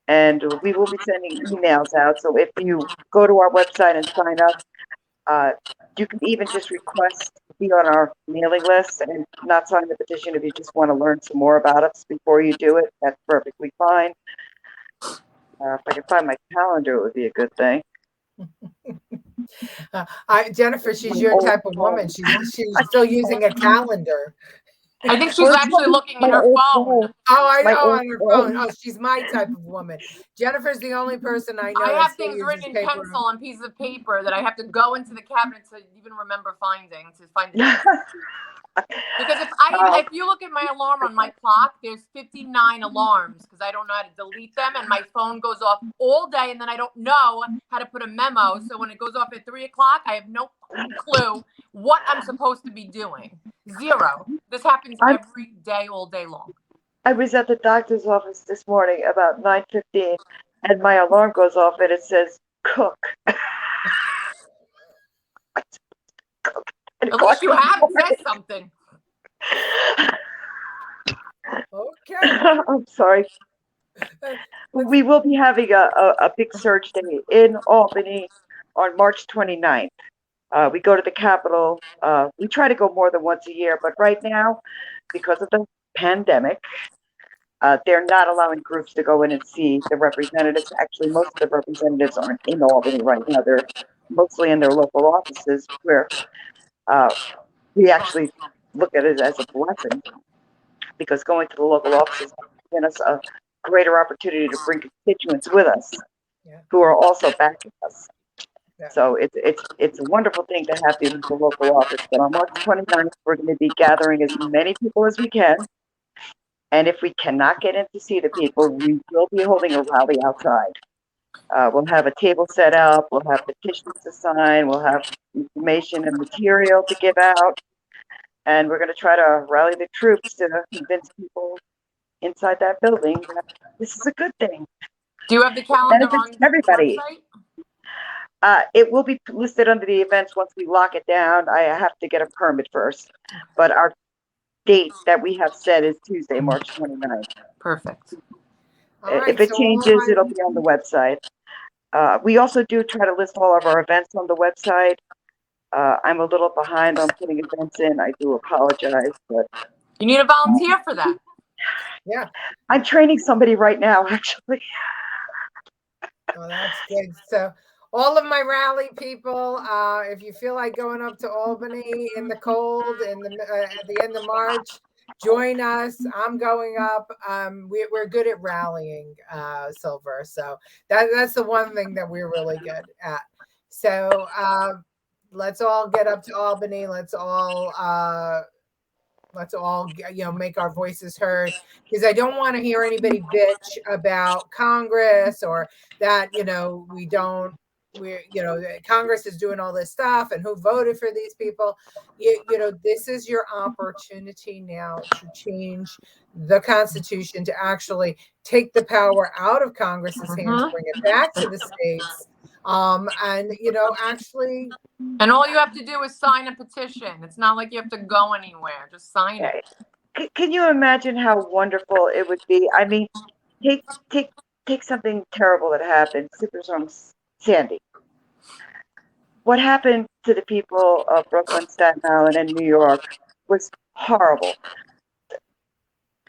and we will be sending emails out. So if you go to our website and sign up, you can even just request to be on our mailing list and not sign the petition if you just want to learn some more about us before you do it. That's perfectly fine. If I can find my calendar, it would be a good thing. Jennifer, she's your type of woman. She's still using a calendar. I think she's Well, it's actually looking in my her old phone. Oh, I My know, old on her phone. phone. Oh, she's my type of woman. Jennifer's the only person I know I that have still things uses written in paper. pencil on pieces of paper that I have to go into the cabinet to even remember finding to find it. Because if you look at my alarm on my clock, there's 59 alarms because I don't know how to delete them, and my phone goes off all day, and then I don't know how to put a memo. So when it goes off at 3 o'clock, I have no clue what I'm supposed to be doing. Zero. This happens every day, all day long. I was at the doctor's office this morning about 9:15, and my alarm goes off and it says cook. At least you have said something. Okay. I'm sorry. We will be having a big search day in Albany on March 29th. We go to the Capitol. We try to go more than once a year, but right now, because of the pandemic, they're not allowing groups to go in and see the representatives. Actually, most of the representatives aren't in Albany right now. They're mostly in their local offices, where we actually look at it as a blessing, because going to the local offices has given us a greater opportunity to bring constituents with us who are also backing us. Yeah. So it's a wonderful thing to have the local office. But on March 29th, we're going to be gathering as many people as we can. And if we cannot get in to see the people, we will be holding a rally outside. We'll have a table set up. We'll have petitions to sign. We'll have information and material to give out. And we're going to try to rally the troops to convince people inside that building that this is a good thing. Do you have the calendar Benefits on everybody. the website? It will be listed under the events once we lock it down. I have to get a permit first. But our date that we have set is Tuesday, March 29th. Perfect. If it changes, it'll be on the website. We also do try to list all of our events on the website. I'm a little behind on putting events in. I do apologize, but you need a volunteer for that. Yeah. I'm training somebody right now, actually. Oh, that's good. So all of my rally people, if you feel like going up to Albany in the cold at the end of March, join us. I'm going up. We're good at rallying, Silver. So that's the one thing that we're really good at. So let's all get up to Albany. Let's all make our voices heard, because I don't want to hear anybody bitch about Congress, or that Congress is doing all this stuff and who voted for these people. This is your opportunity now to change the Constitution, to actually take the power out of Congress's hands, bring it back to the states, and actually. And all you have to do is sign a petition. It's not like you have to go anywhere. Just sign it. Can you imagine how wonderful it would be? I mean, take something terrible that happened, Superstorm Sandy. What happened to the people of Brooklyn, Staten Island, and New York was horrible.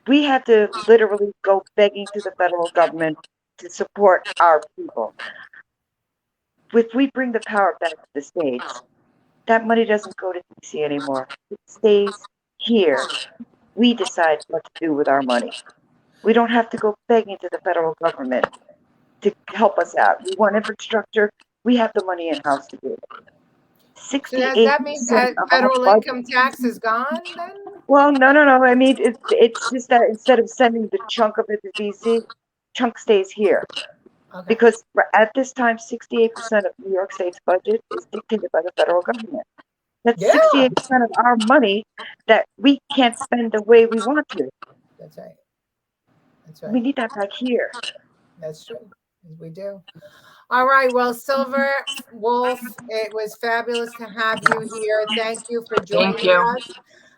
We had to literally go begging to the federal government to support our people. If we bring the power back to the states, that money doesn't go to DC anymore. It stays here. We decide what to do with our money. We don't have to go begging to the federal government to help us out. We want infrastructure. We have the money in-house to do it. 68% So does that mean that of our federal budget. income tax is gone then? Well, no. I mean, it's just that instead of sending the chunk of it to DC, chunk stays here. Okay. Because at this time, 68% of New York State's budget is dictated by the federal government. That's 68% of our money that we can't spend the way we want to. That's right. That's right. We need that back here. That's true. We do. All right. Well, Silva Wolf, it was fabulous to have you here. Thank you for joining us.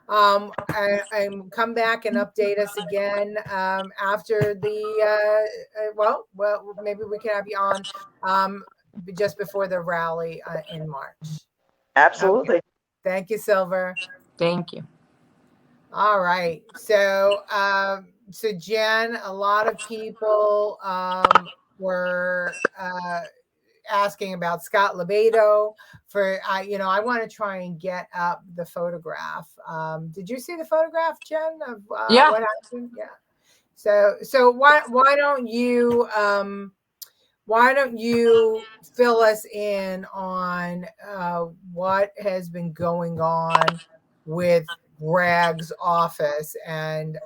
And come back and update us again after the well, maybe we can have you on just before the rally in March. Absolutely. Okay. Thank you, Silver. Thank you. All right. So Jen, a lot of people were asking about Scott Lebedo for, I want to try and get up the photograph. Did you see the photograph, Jen, of Yeah. what happened? Yeah. So why don't you fill us in on what has been going on with Bragg's office, and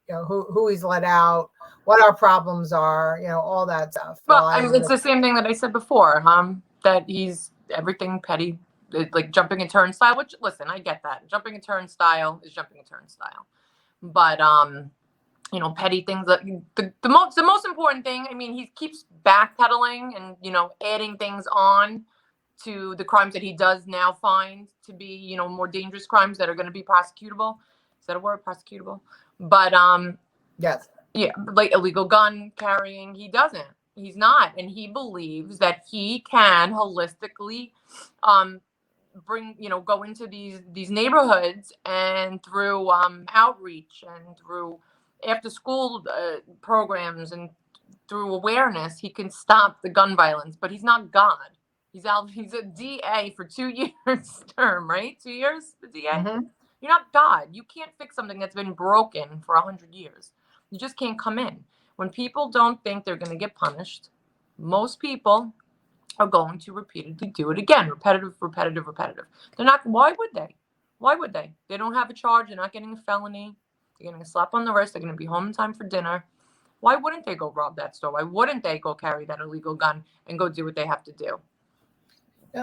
who he's let out, what our problems are, all that stuff. Well, I mean, it's the same thing that I said before, that he's everything petty, like jumping a turnstile, which, listen, I get that. Jumping a turnstile is jumping a turnstile. But, petty things, that the most important thing, I mean, he keeps backpedaling and, adding things on to the crimes that he does now find to be, more dangerous crimes that are going to be prosecutable. Is that a word, prosecutable? But, yes. Yeah, like illegal gun carrying, he doesn't. He's not, and he believes that he can holistically bring, go into these neighborhoods, and through outreach and through after school programs and through awareness, he can stop the gun violence. But he's not God. He's a DA for 2 years term, right? 2 years, the DA. Mm-hmm. You're not God. You can't fix something that's been broken for 100 years. You just can't come in. When people don't think they're going to get punished, most people are going to repeatedly do it again. Repetitive. They're not. Why would they? Why would they? They don't have a charge. They're not getting a felony. They're getting a slap on the wrist. They're going to be home in time for dinner. Why wouldn't they go rob that store? Why wouldn't they go carry that illegal gun and go do what they have to do?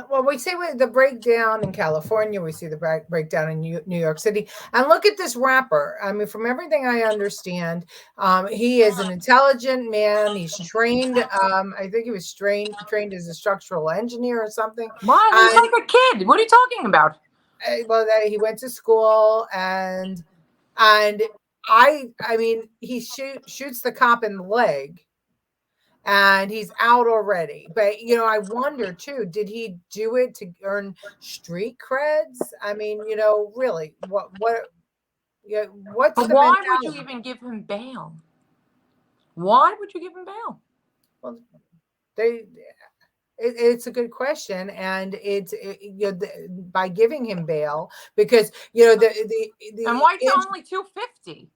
Well, we see the breakdown in California. We see the breakdown in New York City. And look at this rapper. I mean, from everything I understand, he is an intelligent man. He's trained. I think he was trained as a structural engineer or something. What? He's like a kid. What are you talking about? Well, he went to school, and I mean, he shoots the cop in the leg. And he's out already. But, I wonder too, did he do it to earn street creds? I mean, really, what's but the why mentality? would you even give him bail? Why would you give him bail? Well, it's a good question, and by giving him bail, because and why only $250?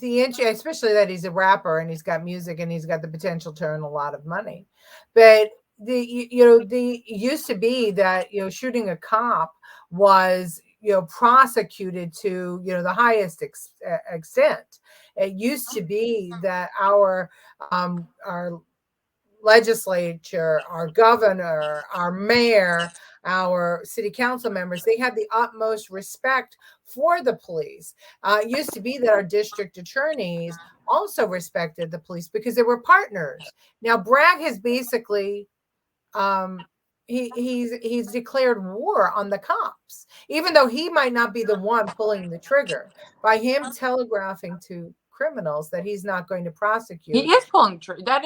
Especially that he's a rapper and he's got music and he's got the potential to earn a lot of money. But the used to be that, shooting a cop was, prosecuted to, the highest extent. It used to be that our legislature, our governor, our mayor, our city council members, they had the utmost respect for the police. It used to be that our district attorneys also respected the police because they were partners. Now Bragg has basically he's declared war on the cops, even though he might not be the one pulling the trigger, by him telegraphing to criminals that he's not going to prosecute. He is pulling trigger. That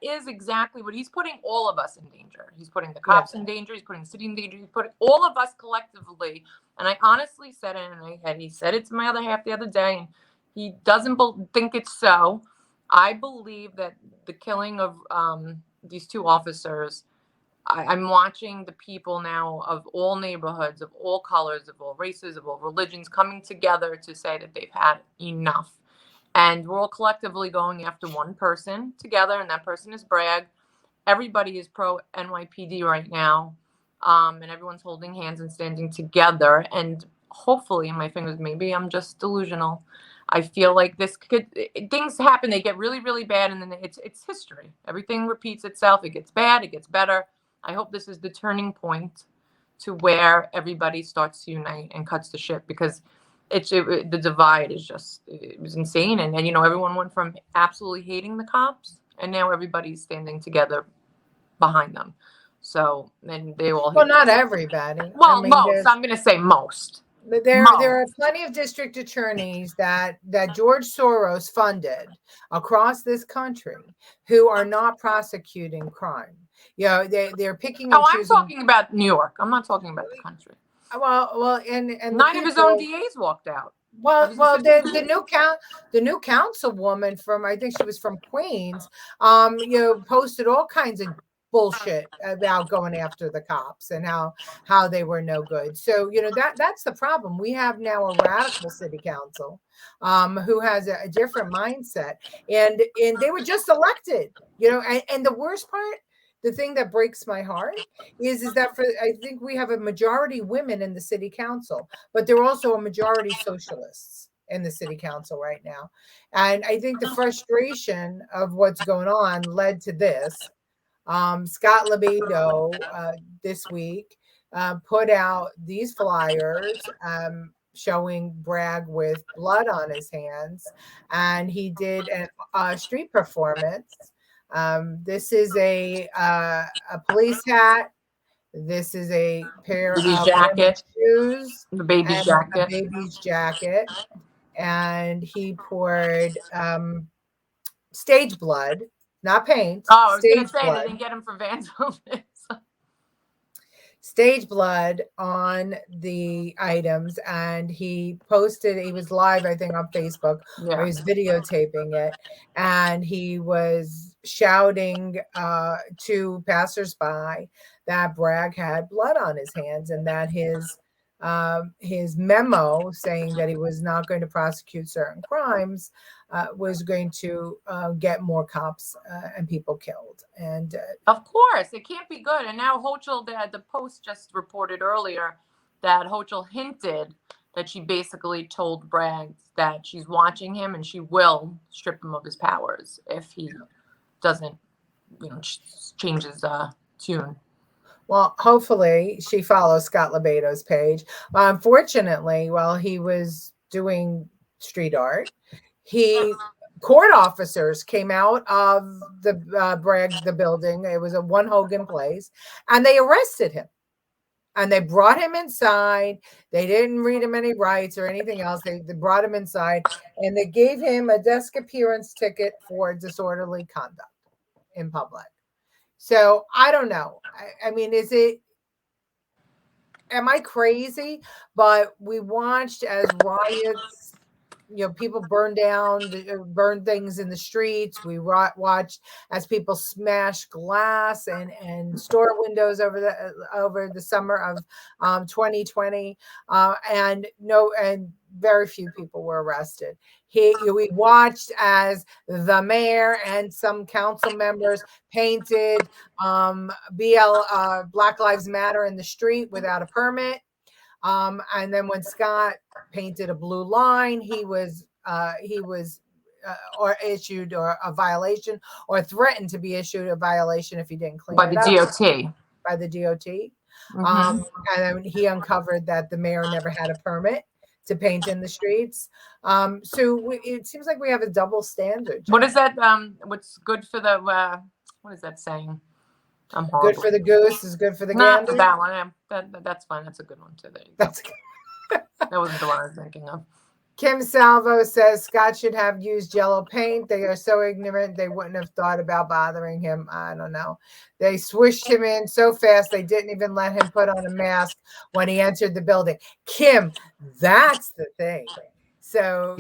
is exactly what he's putting all of us in danger. He's putting the cops in danger. He's putting the city in danger. He's putting all of us collectively. And I honestly said it, and he said it to my other half the other day, and he doesn't think it's so. I believe that the killing of these two officers, I'm watching the people now of all neighborhoods, of all colors, of all races, of all religions coming together to say that they've had enough. And we're all collectively going after one person together, and that person is Bragg. Everybody is pro NYPD right now, and everyone's holding hands and standing together. And hopefully, in my fingers, maybe I'm just delusional. I feel like things happen, they get really, really bad, and then it's history. Everything repeats itself. It gets bad, it gets better. I hope this is the turning point to where everybody starts to unite and cuts the shit, because the divide is it was insane. And everyone went from absolutely hating the cops, and now everybody's standing together behind them. So then they all not everybody. Well, I mean, most. I'm going to say most. There are plenty of district attorneys that George Soros funded across this country who are not prosecuting crime. They're picking and choosing. I'm talking about New York. I'm not talking about the country. Well, and 9 of his own DAs walked out. Well, He's well, assistant the new councilwoman from, I think she was from Queens, posted all kinds of bullshit about going after the cops and how they were no good. So that's the problem. We have now a radical city council, who has a different mindset, and they were just elected. And the worst part, the thing that breaks my heart is that I think we have a majority women in the city council, but there are also a majority socialists in the city council right now. And I think the frustration of what's going on led to this. Scott Libido this week put out these flyers showing Bragg with blood on his hands, and he did a street performance. This is a police hat. This is a pair baby's of women's jacket, shoes the baby's and a jacket. baby's jacket. And he poured stage blood, not paint, Oh, I was gonna stage say they blood. didn't get him for vandalism. Stage blood on the items, and he was live, I think, on Facebook, or Yeah. he was videotaping it, and he was shouting to passersby that Bragg had blood on his hands, and that his memo saying that he was not going to prosecute certain crimes was going to get more cops and people killed. And Of course, it can't be good. And now Hochul, the Post just reported earlier that Hochul hinted that she basically told Bragg that she's watching him and she will strip him of his powers if he doesn't, change his tune. well, hopefully she follows Scott Libido's page. Unfortunately, while he was doing street art, court officers came out of the building. It was a One Hogan place, and they arrested him. And they brought him inside. They didn't read him any rights or anything else. They brought him inside, and they gave him a desk appearance ticket for disorderly conduct in public. So I don't know. I mean, am I crazy? But we watched as riots, people burn things in the streets. We watched as people smash glass and store windows over the summer of 2020, and very few people were arrested. We watched as the mayor and some council members painted Black Lives Matter in the street without a permit. And then when Scott painted a blue line, he was or issued or a violation, or threatened to be issued a violation if he didn't clean By it the up DOT. by the DOT. Mhm. And then he uncovered that the mayor never had a permit to paint in the streets. So it seems like we have a double standard. What is that? What's good for the what is that saying? I'm horrible. Good for the goose is good for the Not gander. that one. Yeah, that's fine. That's a good one too. There you go. That's That wasn't the one I was thinking of. Kim Salvo says Scott should have used yellow paint. They are so ignorant, they wouldn't have thought about bothering him. I don't know. They swished him in so fast, they didn't even let him put on a mask when he entered the building. Kim, that's the thing. So,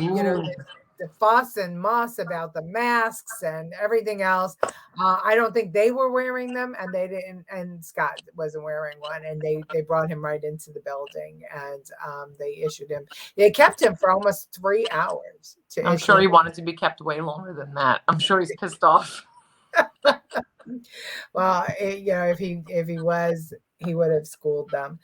the fuss and muss about the masks and everything else. I don't think they were wearing them, and they didn't. And Scott wasn't wearing one, and they brought him right into the building, and they issued him. They kept him for almost 3 hours. I'm sure he wanted to be kept way longer than that. I'm sure he's pissed off. Well, if he was, he would have schooled them.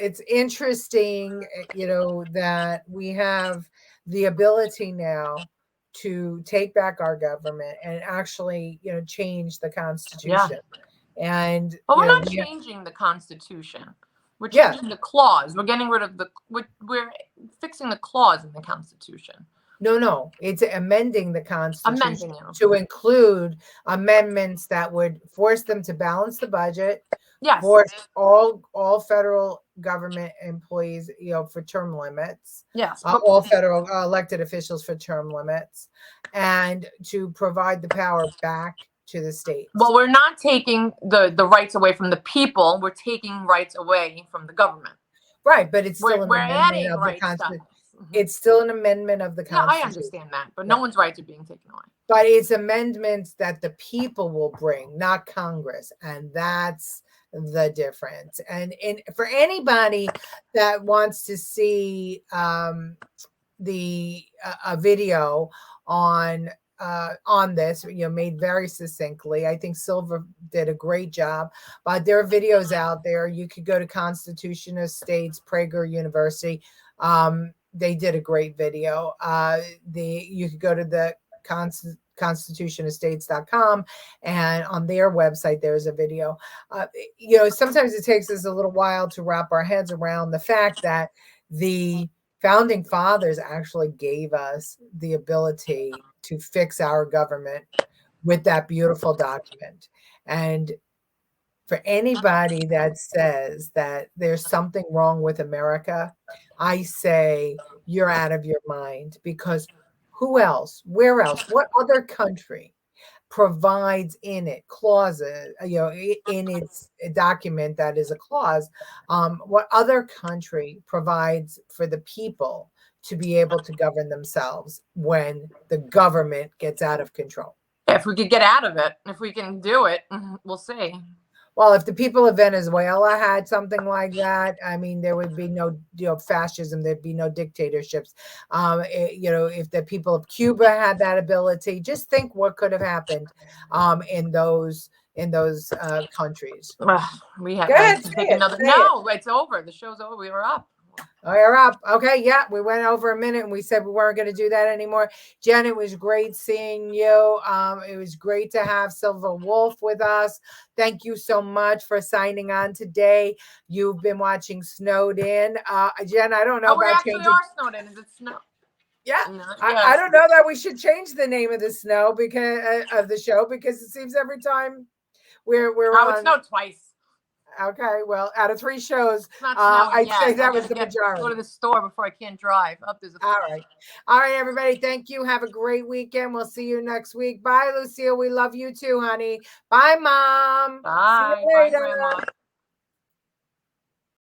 It's interesting, that we have the ability now to take back our government and actually, change the Constitution. Yeah. And we're not changing the Constitution. We're changing the clause. We're getting rid of we're fixing the clause in the Constitution. No, it's amending the Constitution it. to include amendments that would force them to balance the budget. Yes. Force all federal government employees, for term limits. Yes. All federal elected officials for term limits, and to provide the power back to the states. Well, we're not taking the rights away from the people. We're taking rights away from the government. Right, but it's still an We're amendment adding of the right stuff. Constitution. It's still an amendment of the Yeah, I Constitution. understand that, but no one's rights are being taken away. But it's amendments that the people will bring, not Congress. And that's the difference. And for anybody that wants to see a video on this, made very succinctly. I think Silva did a great job, but there are videos out there. You could go to Constitution of States, Prager University. They did a great video. You could go to the constitutionofstates.com, and on their website there's a video. Sometimes it takes us a little while to wrap our heads around the fact that the founding fathers actually gave us the ability to fix our government with that beautiful document. And for anybody that says that there's something wrong with America, I say you're out of your mind, because who else, where else, what other country provides in it clauses, in its document that is a clause, what other country provides for the people to be able to govern themselves when the government gets out of control? If we could get out of it, if we can do it, we'll see. Well, if the people of Venezuela had something like that, I mean, there would be no, fascism. There'd be no dictatorships. If the people of Cuba had that ability, just think what could have happened in those countries. We have to take another. No, it's over. The show's over. We were up. Oh, you're up. Okay, yeah, we went over a minute and we said we weren't going to do that anymore. Jen, it was great seeing you. It was great to have Silva Wolf with us. Thank you so much for signing on today. You've been watching Snowed In. Jen, I don't know we about actually changing. are snowed in. Is it snow? Yeah, I don't know that we should change the name of the snow because of the show, because it seems every time we're on. It snowed twice. Okay, well, out of 3 shows, I'd say that was the majority. Go to the store before I can't drive. There's a all right, everybody. Thank you. Have a great weekend. We'll see you next week. Bye, Lucille. We love you too, honey. Bye, Mom. Bye. See you later. Bye, Grandma.